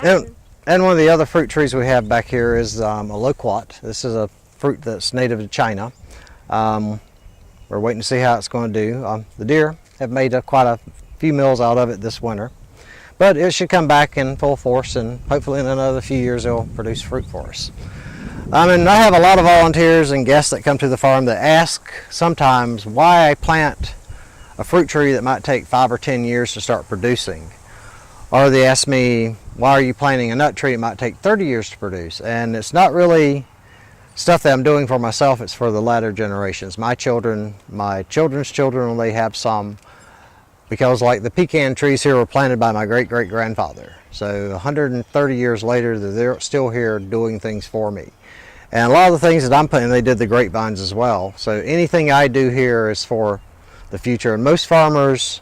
And one of the other fruit trees we have back here is a loquat. This is a fruit that's native to China. We're waiting to see how it's going to do. The deer have made quite a few meals out of it this winter, but it should come back in full force, and hopefully in another few years it'll produce fruit for us. And I have a lot of volunteers and guests that come to the farm that ask sometimes why I plant a fruit tree that might take 5 or 10 years to start producing. Or they ask me, why are you planting a nut tree that might take 30 years to produce? And it's not really stuff that I'm doing for myself, it's for the latter generations. My children, my children's children, when they have some, because like the pecan trees here were planted by my great-great-grandfather. So 130 years later, they're still here doing things for me. And a lot of the things that I'm putting, they did the grapevines as well. So anything I do here is for the future. And most farmers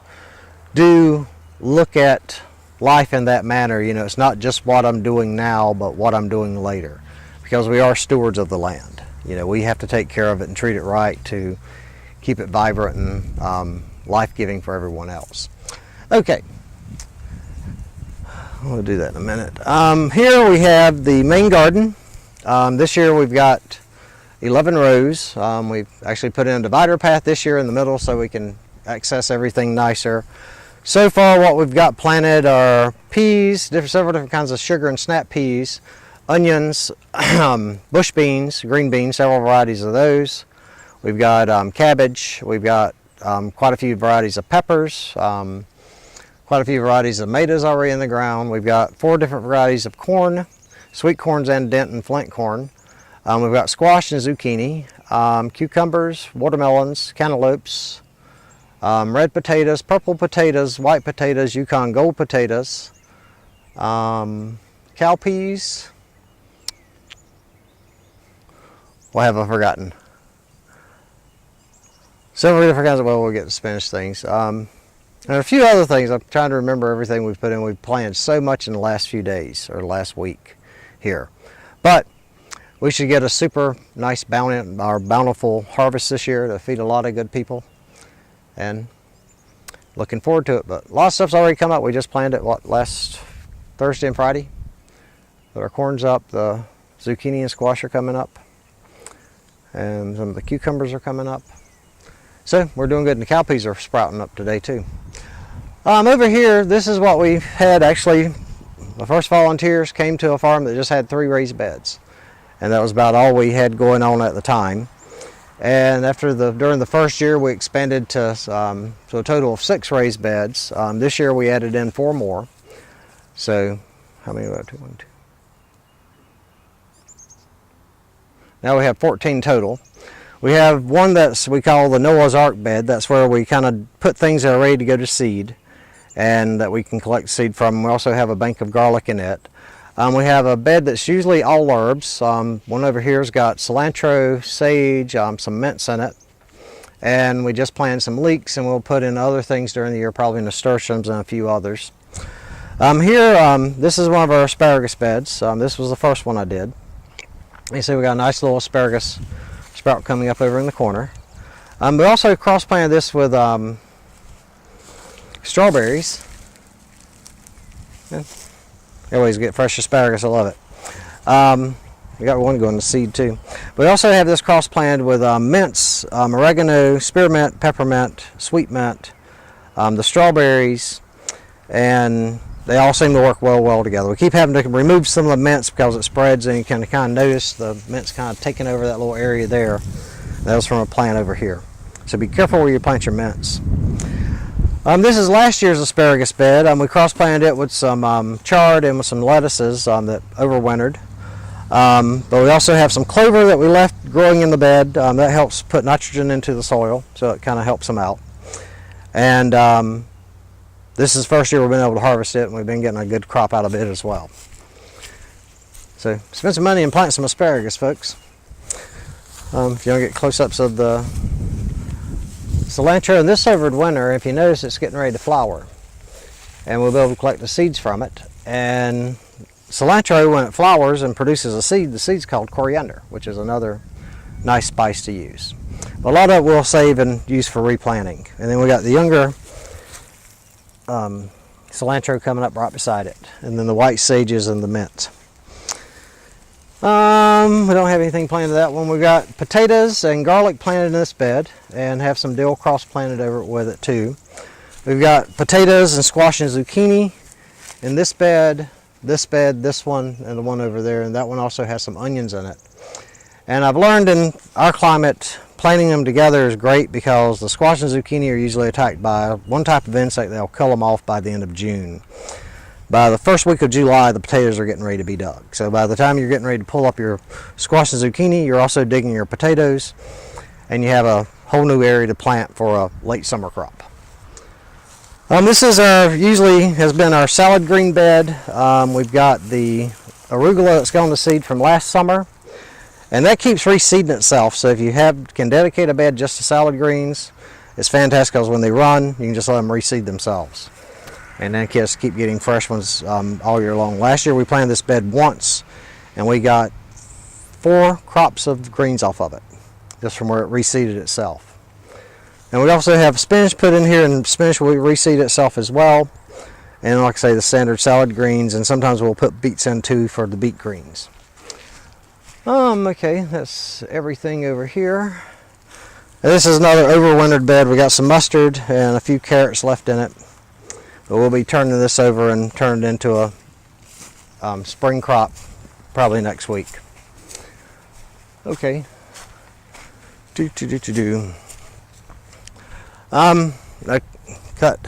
do look at life in that manner. You know, it's not just what I'm doing now, but what I'm doing later. Because we are stewards of the land. You know, we have to take care of it and treat it right to keep it vibrant and life-giving for everyone else. Okay, we'll do that in a minute. Here we have the main garden. This year we've got 11 rows. We've actually put in a divider path this year in the middle so we can access everything nicer. So far what we've got planted are peas, several different kinds of sugar and snap peas, onions, bush beans, green beans, several varieties of those. We've got cabbage, we've got quite a few varieties of peppers, quite a few varieties of tomatoes already in the ground. We've got 4 different varieties of corn, sweet corns and dent and flint corn. We've got squash and zucchini, cucumbers, watermelons, cantaloupes, red potatoes, purple potatoes, white potatoes, Yukon gold potatoes, cowpeas. What have I forgotten? Several different kinds of, well, we'll get to Spanish things. And a few other things. I'm trying to remember everything we've put in. We've planted so much in the last few days, or last week here. But we should get a super nice bountiful harvest this year to feed a lot of good people. And looking forward to it. But a lot of stuff's already come up. We just planted it, what, last Thursday and Friday? But our corn's up, the zucchini and squash are coming up. And some of the cucumbers are coming up. So we're doing good, and the cowpeas are sprouting up today too. Over here, this is what we had actually. The first volunteers came to a farm that just had 3 raised beds, and that was about all we had going on at the time. And during the first year, we expanded to a total of 6 raised beds. This year, we added in 4 more. So, how many? 1, 2. Now we have 14 total. We have one that we call the Noah's Ark bed. That's where we kind of put things that are ready to go to seed and that we can collect seed from. We also have a bank of garlic in it. We have a bed that's usually all herbs. One over here's got cilantro, sage, some mints in it. And we just planted some leeks, and we'll put in other things during the year, probably nasturtiums and a few others. This is one of our asparagus beds. This was the first one I did. You see we got a nice little asparagus sprout coming up over in the corner. We also cross-planted this with strawberries. Yeah. You always get fresh asparagus, I love it. We got one going to seed too. We also have this cross-planted with mints, oregano, spearmint, peppermint, sweet mint, the strawberries, and they all seem to work well together. We keep having to remove some of the mints because it spreads, and you can kind of notice the mints kind of taking over that little area there. That was from a plant over here. So be careful where you plant your mints. This is last year's asparagus bed. We cross-planted it with some chard and with some lettuces that overwintered. But we also have some clover that we left growing in the bed. That helps put nitrogen into the soil, so it kind of helps them out. And this is the first year we've been able to harvest it, and we've been getting a good crop out of it as well. So spend some money and plant some asparagus, folks. If you want to get close-ups of the cilantro, and this over the winter, if you notice, it's getting ready to flower. And we'll be able to collect the seeds from it. And cilantro, when it flowers and produces a seed, the seed's called coriander, which is another nice spice to use. But a lot of it we'll save and use for replanting. And then we got the younger cilantro coming up right beside it, and then the white sages and the mint. We don't have anything planted that one. We've got potatoes and garlic planted in this bed, and have some dill cross planted over with it too. We've got potatoes and squash and zucchini in this bed, this one, and the one over there, and that one also has some onions in it. And I've learned in our climate, planting them together is great because the squash and zucchini are usually attacked by one type of insect that'll kill them off by the end of June. By the first week of July, the potatoes are getting ready to be dug. So by the time you're getting ready to pull up your squash and zucchini, you're also digging your potatoes, and you have a whole new area to plant for a late summer crop. This is usually has been our salad green bed. We've got the arugula that's gone to seed from last summer, and that keeps reseeding itself. So if you can dedicate a bed just to salad greens, it's fantastic because when they run, you can just let them reseed themselves. And then just keep getting fresh ones all year long. Last year we planted this bed once, and we got 4 crops of greens off of it, just from where it reseeded itself. And we also have spinach put in here, and spinach will reseed itself as well. And like I say, the standard salad greens, and sometimes we'll put beets in too for the beet greens. Okay, that's everything over here. And this is another overwintered bed. We got some mustard and a few carrots left in it. But we'll be turning this over and turn it into a spring crop probably next week. Okay. I cut